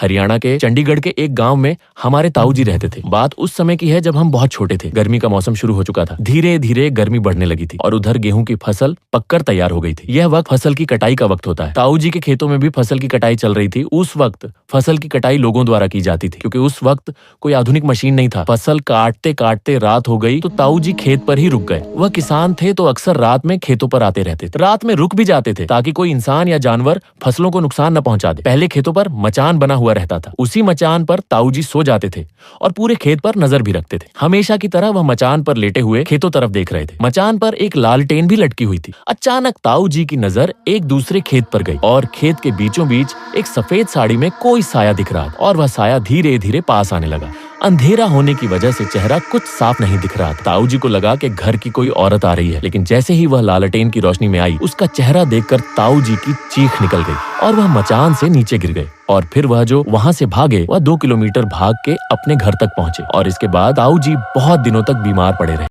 हरियाणा के चंडीगढ़ के एक गांव में हमारे ताऊ जी रहते थे। बात उस समय की है जब हम बहुत छोटे थे। गर्मी का मौसम शुरू हो चुका था। धीरे धीरे गर्मी बढ़ने लगी थी और उधर गेहूं की फसल पककर तैयार हो गई थी। यह वक्त फसल की कटाई का वक्त होता है। ताऊ जी के खेतों में भी फसल की कटाई चल रही थी। उस वक्त फसल की कटाई लोगों द्वारा की जाती थी, क्योंकि उस वक्त कोई आधुनिक मशीन नहीं था। फसल काटते काटते रात हो गई तो ताऊ जी खेत पर ही रुक गए। वह किसान थे तो अक्सर रात में खेतों पर आते रहते थे। रात में रुक भी जाते थे ताकि कोई इंसान या जानवर फसलों को नुकसान न पहुंचा दे। पहले खेतों पर मचान बना हुआ रहता था। उसी मचान पर ताऊ जी सो जाते थे और पूरे खेत पर नजर भी रखते थे। हमेशा की तरह वह मचान पर लेटे हुए खेतों तरफ देख रहे थे। मचान पर एक लालटेन भी लटकी हुई थी। अचानक ताऊ जी की नजर एक दूसरे खेत पर गई और खेत के बीचों बीच एक सफेद साड़ी में कोई साया दिख रहा था और वह साया धीरे धीरे पास आने लगा। अंधेरा होने की वजह से चेहरा कुछ साफ नहीं दिख रहा था। ताऊ जी को लगा कि घर की कोई औरत आ रही है, लेकिन जैसे ही वह लालटेन की रोशनी में आई, उसका चेहरा देखकर ताऊ जी की चीख निकल गई और वह मचान से नीचे गिर गए। और फिर वह जो वहां से भागे, वह 2 किलोमीटर भाग के अपने घर तक पहुंचे और इसके बाद ताऊ जी बहुत दिनों तक बीमार पड़े रहे।